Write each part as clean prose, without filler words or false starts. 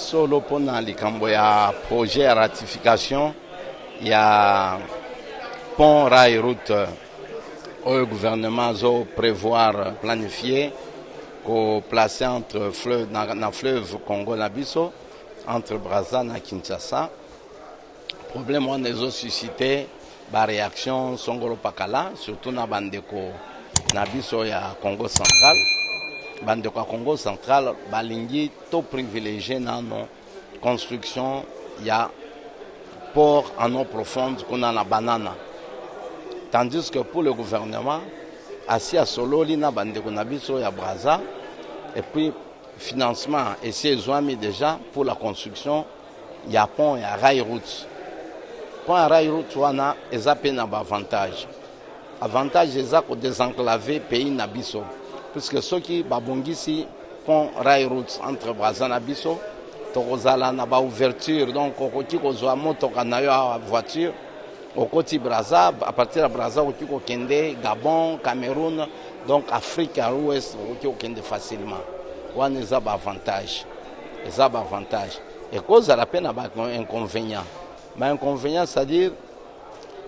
solo pona likambo ya projet ya ratification ya pont rail route au gouvernement zo prévoir planifier ko placer entre fleuve na fleuve Congo na biso entre Brazza na Kinshasa. Problème on ezo suscité ba réaction songolo pakala surtout na bandeko na biso ya Congo central. Bandeko ya Congo central balingi to privilégié nano construction ya port en eau profonde kuna na banana. Tandis que pour le gouvernement assis à Sololi na bandeko na biso ya Brazza et puis financement et c'est mis déjà pour la construction ya pont ya rail route. Pont ya rail route wana eza pe na avantage. Avantage eza ko désenclaver pays na biso puisque ceux qui babongisi pont rail route entre Brazza na biso tokozala na ba ouverture donc okoti kozwa moto kana yo voiture okoti Brazza à partir de Brazza okoti ko kende Gabon, Cameroun donc Afrique à l'ouest okoti ko kende facilement. Wana eza ba avantage. Eza ba avantage. Et cause à la peine ba inconvénient. Mais inconvénient c'est-à-dire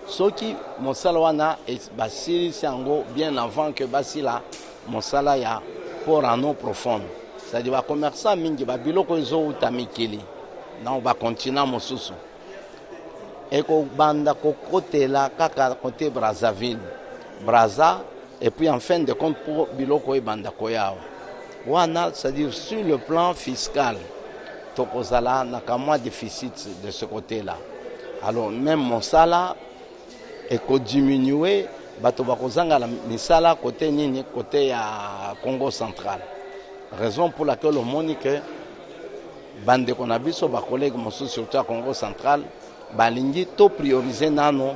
ceux qui mosala wana basili sango bien avant que basila mosala ya port en eau profonde. C'est-à-dire ba commerçant mingi ba biloko ezo utamikili. Donc ba continent mosusu. Et ko banda ko côté là kaka côté Brazzaville. Brazza et puis en fin de compte pour biloko e banda ko yao. Wana c'est-à-dire sur le plan fiscal tokozala na kamwa déficit de ce côté-là. Alors même mon salaire est diminué bato bakozanga la misala côté nini côté ya Congo central. Raison pour laquelle on monique que bande ko na biso ba collègue mosu surtout à Congo central balingi to prioriser nano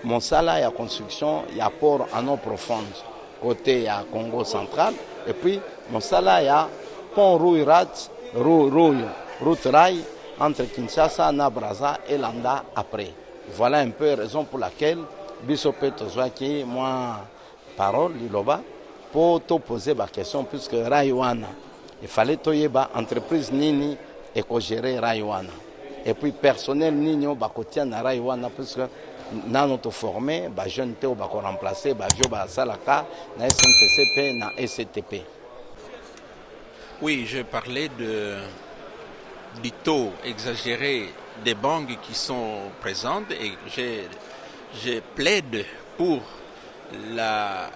mon salaire ya construction ya port en eau profonde côté ya Congo central et puis mon salaire ya pont route rail entre Kinshasa na Brazza et Landa après. Voilà un peu la raison pour laquelle Bisope Tozwaki, moi, parole, Liloba, pour te poser ma question, puisque Raywana, il fallait toyeba entreprise Nini et qu'on gérer Raywana. Et puis personnel Nini, on va na Raywana, puisque nous avons formé, les jeunes on va remplacer, les vieux Salaka, na SNCCP, na SCTP. Oui, je parlais du taux exagéré des banques qui sont présentes et je plaide pour la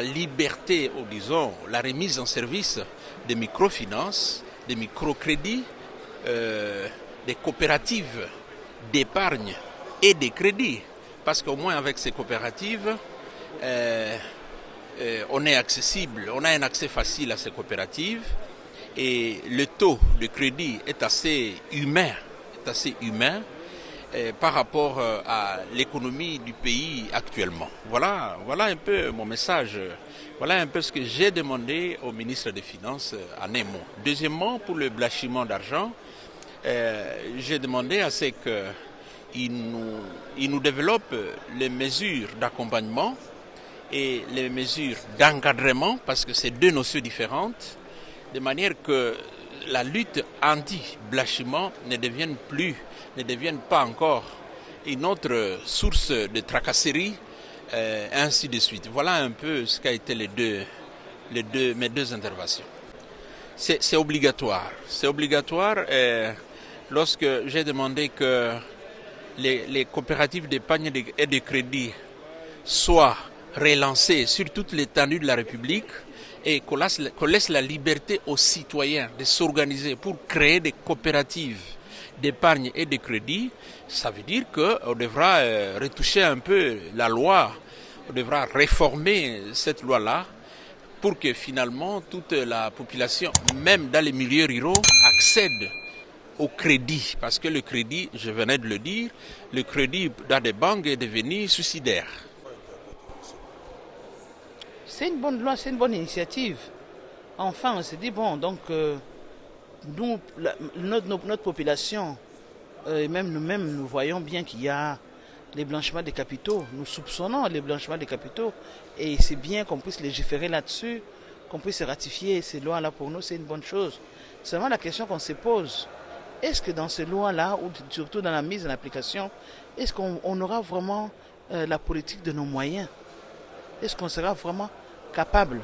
liberté, ou disons, la remise en service des microfinances, des microcrédits, des coopératives d'épargne et de crédit. Parce qu'au moins avec ces coopératives, on est accessible, on a un accès facile à ces coopératives et le taux de crédit est assez humain par rapport à l'économie du pays actuellement. Voilà un peu mon message. Voilà un peu ce que j'ai demandé au ministre des Finances en un mot. Deuxièmement, pour le blanchiment d'argent, j'ai demandé à ce qu'il nous développe les mesures d'accompagnement et les mesures d'encadrement, parce que c'est deux notions différentes, de manière que la lutte anti-blanchiment ne devienne pas encore une autre source de tracasserie, ainsi de suite. Voilà un peu ce qu'a été mes deux interventions. C'est obligatoire. C'est obligatoire lorsque j'ai demandé que les coopératives d'épargne et de crédit soient relancées sur toute l'étendue de la République et qu'on laisse la liberté aux citoyens de s'organiser pour créer des coopératives d'épargne et de crédit. Ça veut dire qu'on devra retoucher un peu la loi, on devra réformer cette loi-là pour que finalement toute la population, même dans les milieux ruraux, accède au crédit. Parce que le crédit, je venais de le dire, le crédit dans des banques est devenu suicidaire. C'est une bonne loi, c'est une bonne initiative. Enfin, on s'est dit, bon, donc, nous, notre population, et même nous-mêmes, nous voyons bien qu'il y a les blanchiments des capitaux. Nous soupçonnons les blanchiments des capitaux et c'est bien qu'on puisse légiférer là-dessus qu'on puisse ratifier ces lois-là pour nous, c'est une bonne chose. Seulement la question qu'on se pose, est-ce que dans ces lois-là, ou surtout dans la mise en application, est-ce qu'on aura vraiment la politique de nos moyens? Est-ce qu'on sera vraiment capable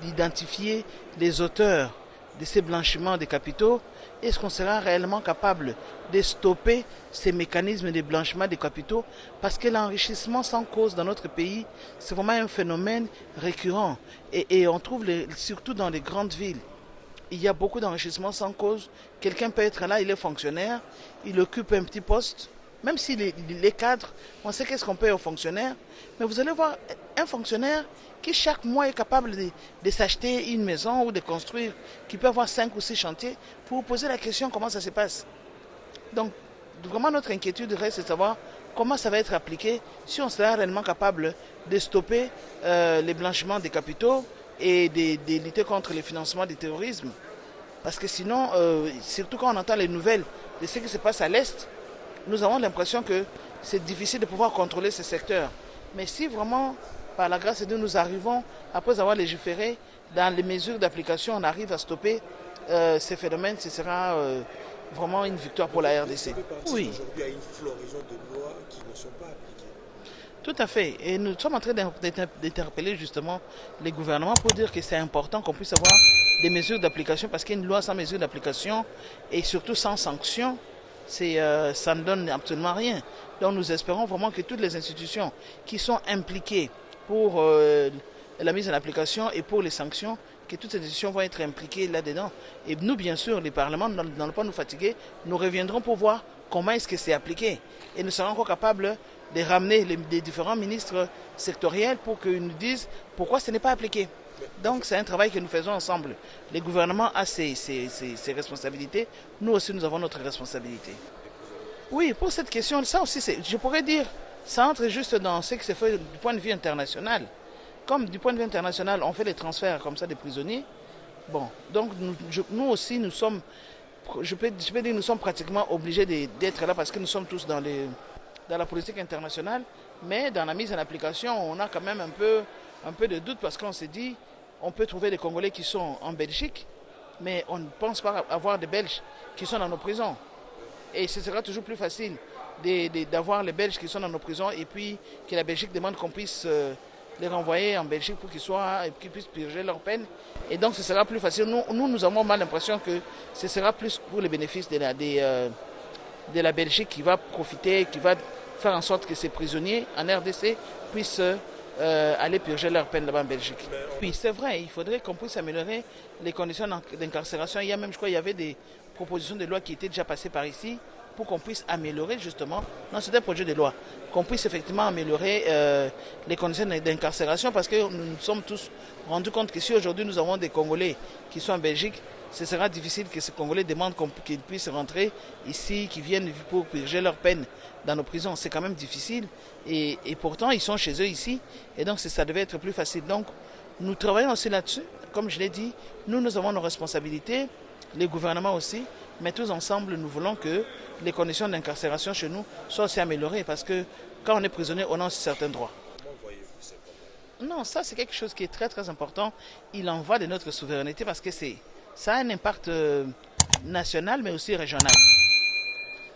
d'identifier les auteurs de ces blanchiments des capitaux? Est-ce qu'on sera réellement capable de stopper ces mécanismes de blanchiment des capitaux? Parce que l'enrichissement sans cause dans notre pays, c'est vraiment un phénomène récurrent. Et on trouve, surtout dans les grandes villes, il y a beaucoup d'enrichissement sans cause. Quelqu'un peut être là, il est fonctionnaire, il occupe un petit poste, même s'il est cadre, on sait qu'est-ce qu'on paye aux fonctionnaires. Mais vous allez voir un fonctionnaire qui chaque mois est capable de s'acheter une maison ou de construire, qui peut avoir 5 ou 6 chantiers, pour vous poser la question comment ça se passe. Donc, vraiment notre inquiétude reste de savoir comment ça va être appliqué, si on sera réellement capable de stopper les blanchiments des capitaux et de lutter contre le financement du terrorisme. Parce que sinon, surtout quand on entend les nouvelles de ce qui se passe à l'Est, nous avons l'impression que c'est difficile de pouvoir contrôler ce secteur. Mais si vraiment, par la grâce de Dieu, nous arrivons, après avoir légiféré, dans les mesures d'application, on arrive à stopper ces phénomènes, ce sera vraiment une victoire pour la RDC. Oui. Aujourd'hui, il y a une floraison de lois qui ne sont pas appliquées. Tout à fait. Et nous sommes en train d'interpeller justement les gouvernements pour dire que c'est important qu'on puisse avoir des mesures d'application, parce qu'une loi sans mesure d'application et surtout sans sanction, ça ne donne absolument rien. Donc nous espérons vraiment que toutes les institutions qui sont impliquées pour la mise en application et pour les sanctions, que toutes ces institutions vont être impliquées là-dedans. Et nous, bien sûr, les parlements n'allons pas nous fatiguer, nous reviendrons pour voir comment est-ce que c'est appliqué. Et nous serons encore capables de ramener les différents ministres sectoriels pour qu'ils nous disent pourquoi ce n'est pas appliqué. Donc c'est un travail que nous faisons ensemble. Le gouvernement a ses responsabilités, nous aussi nous avons notre responsabilité. Oui, pour cette question, ça aussi, je pourrais dire, ça entre juste dans ce qui se fait du point de vue international. Comme du point de vue international, on fait des transferts comme ça des prisonniers. Bon, donc nous aussi, nous sommes, je peux dire, nous sommes pratiquement obligés d'être là parce que nous sommes tous dans la politique internationale. Mais dans la mise en application, on a quand même un peu de doute parce qu'on s'est dit, on peut trouver des Congolais qui sont en Belgique, mais on ne pense pas avoir des Belges qui sont dans nos prisons. Et ce sera toujours plus facile d'avoir les Belges qui sont dans nos prisons et puis que la Belgique demande qu'on puisse les renvoyer en Belgique pour qu'ils puissent purger leur peine. Et donc ce sera plus facile. Nous avons mal l'impression que ce sera plus pour les bénéfices de la Belgique qui va profiter, qui va faire en sorte que ces prisonniers en RDC puissent aller purger leur peine là-bas en Belgique. Oui, c'est vrai, il faudrait qu'on puisse améliorer les conditions d'incarcération. Il y a même, je crois, il y avait des propositions de loi qui étaient déjà passées par ici pour qu'on puisse améliorer justement, non, c'est un projet de loi, qu'on puisse effectivement améliorer les conditions d'incarcération parce que nous nous sommes tous rendus compte que si aujourd'hui nous avons des Congolais qui sont en Belgique, ce sera difficile que ces Congolais demandent qu'ils puissent rentrer ici, qu'ils viennent pour purger leur peine dans nos prisons. C'est quand même difficile et pourtant ils sont chez eux ici et donc ça devait être plus facile. Donc nous travaillons aussi là-dessus. Comme je l'ai dit, nous avons nos responsabilités, les gouvernements aussi, mais tous ensemble nous voulons que les conditions d'incarcération chez nous soient aussi améliorées parce que quand on est prisonnier, on a aussi certains droits. Comment voyez-vous ces problèmes? Non, ça c'est quelque chose qui est très très important. Il en va de notre souveraineté parce que ça a un impact national mais aussi régional.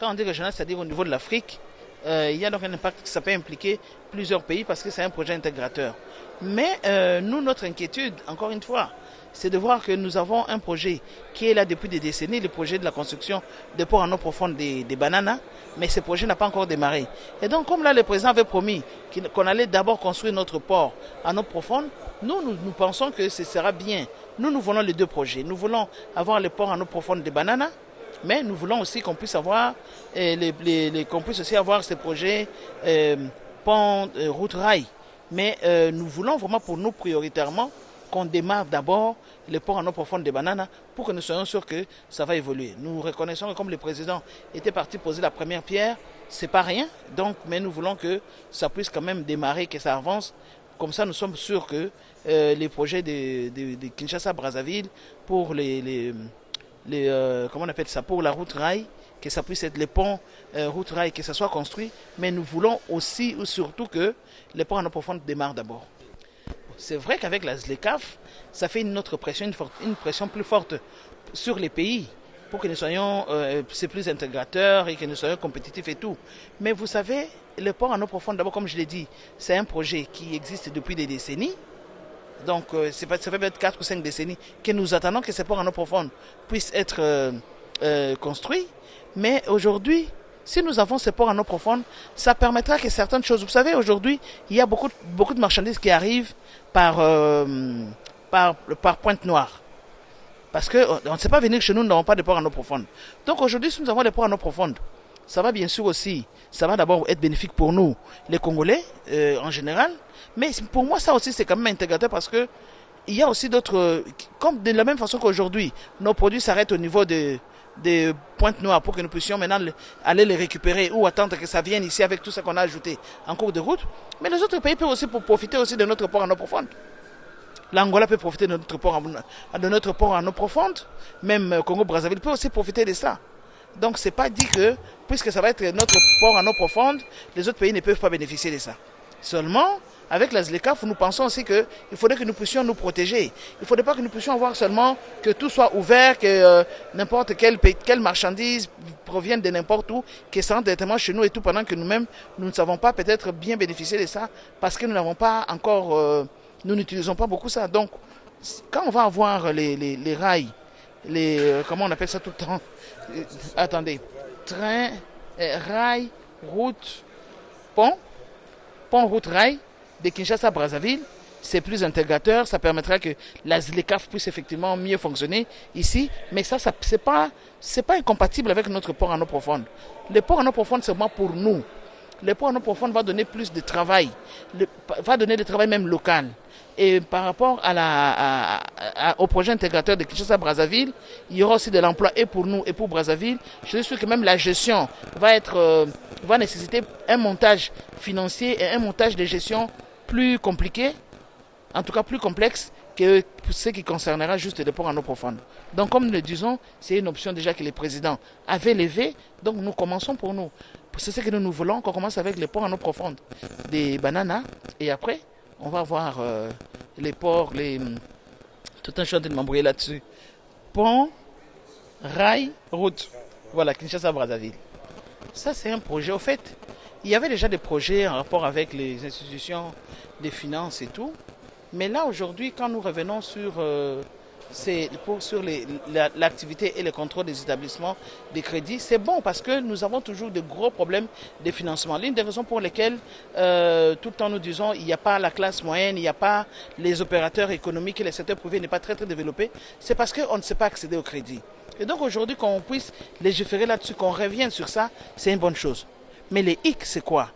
Quand on dit régional, c'est-à-dire au niveau de l'Afrique, il y a donc un impact que ça peut impliquer plusieurs pays parce que c'est un projet intégrateur. Mais nous, notre inquiétude, encore une fois, c'est de voir que nous avons un projet qui est là depuis des décennies, le projet de la construction de ports en eau profonde des Bananas, mais ce projet n'a pas encore démarré. Et donc, comme là, le président avait promis qu'on allait d'abord construire notre port en eau profonde, nous pensons que ce sera bien. Nous voulons les deux projets. Nous voulons avoir le port en eau profonde des Bananas, mais nous voulons aussi qu'on puisse avoir, qu'on puisse aussi avoir ces projets pont, route rail. Mais nous voulons vraiment pour nous prioritairement qu'on démarre d'abord le port en eau profonde des Bananas pour que nous soyons sûrs que ça va évoluer. Nous reconnaissons que comme le président était parti poser la première pierre, c'est pas rien. Donc, mais nous voulons que ça puisse quand même démarrer, que ça avance. Comme ça, nous sommes sûrs que les projets de Kinshasa-Brazzaville pour comment on appelle ça, pour la route rail, que ça puisse être les ponts route rail, que ça soit construit. Mais nous voulons aussi ou surtout que les ports en eau profonde démarrent d'abord. c'est vrai qu'avec la ZLECAf, ça fait une autre pression, une pression plus forte sur les pays pour que nous soyons c'est plus intégrateurs et que nous soyons compétitifs et tout. Mais vous savez, le port en eau profonde, d'abord, comme je l'ai dit, c'est un projet qui existe depuis des décennies. Donc, ça fait peut-être 4 ou 5 décennies que nous attendons que ces ports en eau profonde puissent être construits. Mais aujourd'hui, si nous avons ces ports en eau profonde, ça permettra que certaines choses... Vous savez, aujourd'hui, il y a beaucoup de marchandises qui arrivent par Pointe-Noire. Parce qu'on ne sait pas venir chez nous, nous n'avons pas de port en eau profonde. Donc aujourd'hui, si nous avons des ports en eau profonde, ça va bien sûr aussi, ça va d'abord être bénéfique pour nous, les Congolais en général. Mais pour moi, ça aussi, c'est quand même intégrateur parce que il y a aussi d'autres... Comme de la même façon qu'aujourd'hui, nos produits s'arrêtent au niveau de Pointe-Noire pour que nous puissions maintenant aller les récupérer ou attendre que ça vienne ici avec tout ce qu'on a ajouté en cours de route. Mais les autres pays peuvent aussi profiter aussi de notre port en eau profonde. L'Angola peut profiter de notre port en eau profonde. Même Congo-Brazzaville peut aussi profiter de ça. Donc c'est pas dit que, puisque ça va être notre port en eau profonde, les autres pays ne peuvent pas bénéficier de ça. Seulement, avec la ZLECAf, nous pensons aussi qu'il faudrait que nous puissions nous protéger. Il ne faudrait pas que nous puissions avoir seulement que tout soit ouvert, que n'importe quelle marchandise provienne de n'importe où, qui se rende directement chez nous et tout, pendant que nous-mêmes, nous ne savons pas peut-être bien bénéficier de ça, parce que nous n'avons pas encore, nous n'utilisons pas beaucoup ça. Donc, quand on va avoir les rails, comment on appelle ça tout le temps, attendez, train, rail, route, pont, route, rail, de Kinshasa à Brazzaville, c'est plus intégrateur, ça permettra que la ZLECAf puisse effectivement mieux fonctionner ici, mais ça c'est pas incompatible avec notre port en eau profonde. Le port en eau profonde, c'est vraiment pour nous. Le port en eau profonde va donner plus de travail, va donner du travail même local. Et par rapport au projet intégrateur de Kinshasa-Brazzaville, il y aura aussi de l'emploi et pour nous et pour Brazzaville. Je suis sûr que même la gestion va nécessiter un montage financier et un montage de gestion plus compliqué, en tout cas plus complexe que ce qui concernera juste les ports en eau profonde. Donc comme nous le disons, c'est une option déjà que les présidents avaient levée, donc nous commençons pour nous. C'est ce que nous voulons, qu'on commence avec les ports en eau profonde, des bananas, et après on va voir les ports, tout un champ de m'embrouiller là-dessus. Pont, rail, route. Voilà, Kinshasa-Brazzaville. Ça, c'est un projet. Au fait, il y avait déjà des projets en rapport avec les institutions des finances et tout. Mais là, aujourd'hui, quand nous revenons sur l'activité et le contrôle des établissements de crédit, c'est bon parce que nous avons toujours de gros problèmes de financement. L'une des raisons pour lesquelles tout le temps nous disons il n'y a pas la classe moyenne, il n'y a pas les opérateurs économiques et le secteur privé n'est pas très développé, c'est parce qu'on ne sait pas accéder au crédit. Et donc aujourd'hui, qu'on puisse légiférer là-dessus, qu'on revienne sur ça, c'est une bonne chose. Mais les hic, c'est quoi?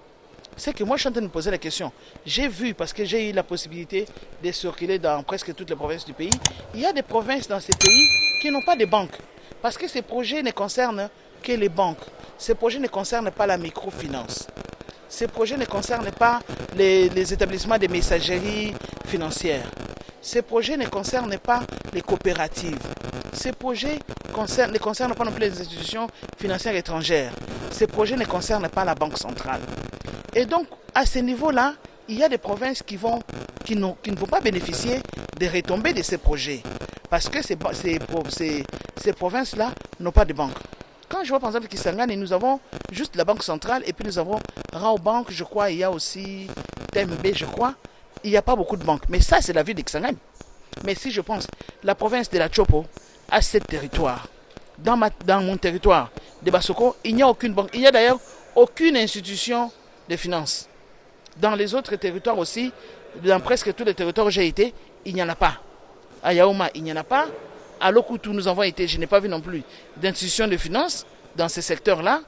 C'est que moi, je suis en train de me poser la question. J'ai vu, parce que j'ai eu la possibilité de circuler dans presque toutes les provinces du pays, il y a des provinces dans ces pays qui n'ont pas de banques. Parce que ces projets ne concernent que les banques. Ces projets ne concernent pas la microfinance. Ces projets ne concernent pas les établissements de messagerie financière. Ces projets ne concernent pas les coopératives. Ces projets ne concernent pas non plus les institutions financières étrangères. Ces projets ne concernent pas la Banque centrale. Et donc, à ce niveau-là, il y a des provinces qui ne vont pas bénéficier des retombées de ces projets. Parce que ces provinces-là n'ont pas de banque. Quand je vois par exemple Kisangani, nous avons juste la Banque centrale et puis nous avons Raobank, je crois, il y a aussi Tembe, je crois. Il n'y a pas beaucoup de banques. Mais ça, c'est la ville de Kisangani. Mais si je pense, la province de la Chopo a 7 territoires. Dans mon territoire de Bassoko, il n'y a aucune banque. Il n'y a d'ailleurs aucune institution de finances. Dans les autres territoires aussi, dans presque tous les territoires où j'ai été, il n'y en a pas. À Yaouma, il n'y en a pas. À Lokutu, nous avons été, je n'ai pas vu non plus d'institutions de finances dans ces secteurs-là.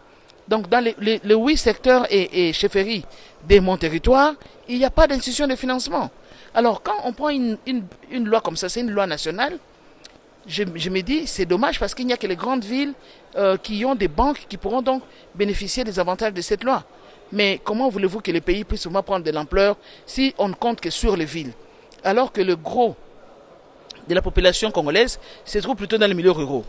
Donc dans les 8 secteurs et chefferies de mon territoire, il n'y a pas d'institution de financement. Alors quand on prend une loi comme ça, c'est une loi nationale, je me dis c'est dommage parce qu'il n'y a que les grandes villes qui ont des banques qui pourront donc bénéficier des avantages de cette loi. Mais comment voulez-vous que les pays puissent vraiment prendre de l'ampleur si on ne compte que sur les villes? Alors que le gros de la population congolaise se trouve plutôt dans les milieux ruraux.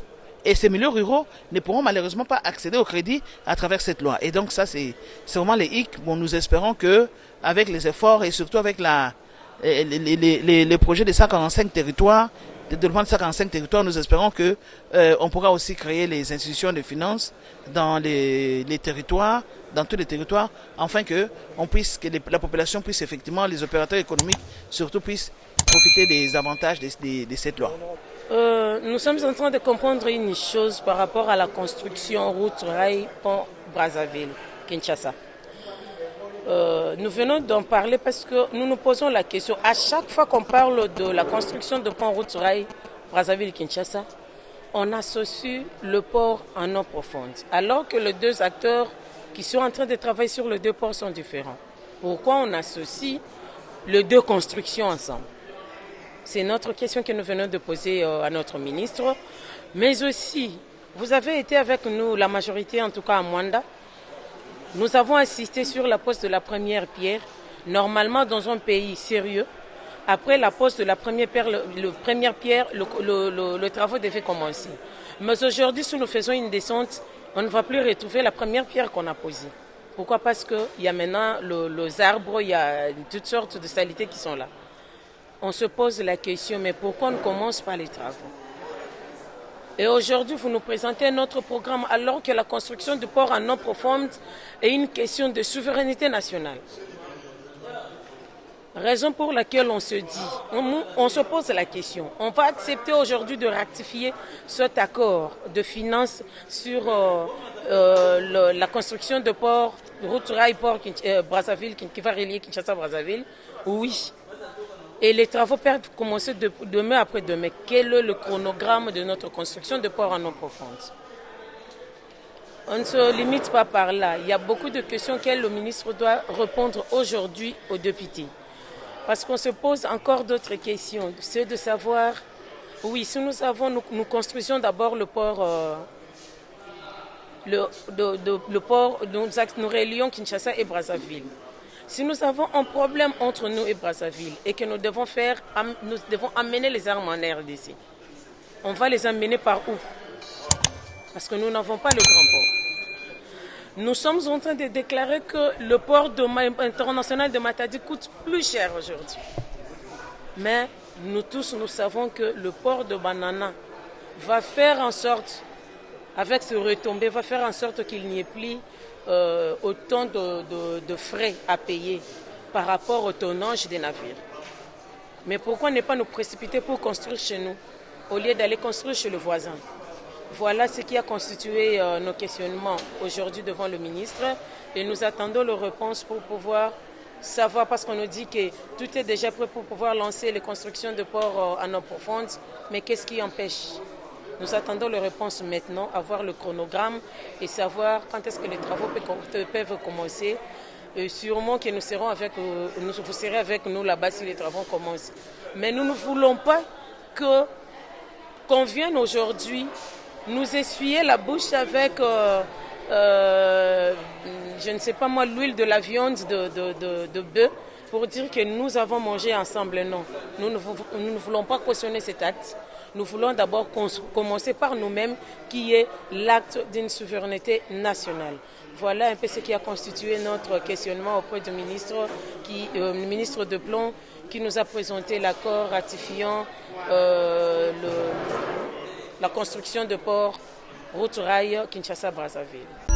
Et ces milieux ruraux ne pourront malheureusement pas accéder au crédit à travers cette loi. Et donc ça, c'est vraiment les hic. Bon, nous espérons qu'avec les efforts et surtout avec les projets de 145 territoires, de développement de 145 territoires, nous espérons que on pourra aussi créer les institutions de finances dans les territoires, dans tous les territoires, afin que la population puisse effectivement, les opérateurs économiques surtout puissent profiter des avantages de cette loi. Nous sommes en train de comprendre une chose par rapport à la construction route rail pont Brazzaville, Kinshasa. Nous venons d'en parler parce que nous nous posons la question. À chaque fois qu'on parle de la construction de pont route rail Brazzaville-Kinshasa, on associe le port en eau profonde, alors que les deux acteurs qui sont en train de travailler sur les deux ports sont différents. Pourquoi on associe les deux constructions ensemble? C'est notre question que nous venons de poser à notre ministre. Mais aussi, vous avez été avec nous, la majorité en tout cas à Mwanda. Nous avons assisté sur la pose de la première pierre. Normalement, dans un pays sérieux, après la pose de la première pierre, le travail devait commencer. Mais aujourd'hui, si nous faisons une descente, on ne va plus retrouver la première pierre qu'on a posée. Pourquoi? Parce qu'il y a maintenant les arbres, il y a toutes sortes de saletés qui sont là. On se pose la question, mais pourquoi on ne commence pas les travaux? Et aujourd'hui, vous nous présentez notre programme alors que la construction du port en eau profonde est une question de souveraineté nationale. Raison pour laquelle on se dit, on se pose la question, on va accepter aujourd'hui de ratifier cet accord de finances sur la construction de port, route rail port Brazzaville, qui va relier Kinshasa-Brazzaville? Oui. Et les travaux peuvent commencer demain après-demain. Quel est le chronogramme de notre construction de port en eau profonde? On ne se limite pas par là. Il y a beaucoup de questions auxquelles le ministre doit répondre aujourd'hui aux députés. Parce qu'on se pose encore d'autres questions. C'est de savoir, oui, si nous construisons d'abord le port, nous relions Kinshasa et Brazzaville. Si nous avons un problème entre nous et Brazzaville et que nous devons amener les armes en RDC, on va les amener par où? Parce que nous n'avons pas le grand port. Nous sommes en train de déclarer que le port international de Matadi coûte plus cher aujourd'hui. Mais nous tous, nous savons que le port de Banana va faire en sorte, avec ce retombé, va faire en sorte qu'il n'y ait plus autant de frais à payer par rapport au tonnage des navires. Mais pourquoi ne pas nous précipiter pour construire chez nous au lieu d'aller construire chez le voisin? Voilà ce qui a constitué nos questionnements aujourd'hui devant le ministre et nous attendons leur réponse pour pouvoir savoir, parce qu'on nous dit que tout est déjà prêt pour pouvoir lancer les constructions de ports en eau profonde, mais qu'est-ce qui empêche? Nous attendons les réponses maintenant, avoir le chronogramme et savoir quand est-ce que les travaux peuvent commencer. Et sûrement que vous serez avec nous là-bas si les travaux commencent. Mais nous ne voulons pas qu'on vienne aujourd'hui nous essuyer la bouche avec, je ne sais pas moi, l'huile de la viande de bœuf pour dire que nous avons mangé ensemble. Non, nous ne voulons pas cautionner cet acte. Nous voulons d'abord commencer par nous-mêmes, qui est l'acte d'une souveraineté nationale. Voilà un peu ce qui a constitué notre questionnement auprès du ministre, le ministre de Plomb, qui nous a présenté l'accord ratifiant la construction de port route rail Kinshasa-Brazzaville.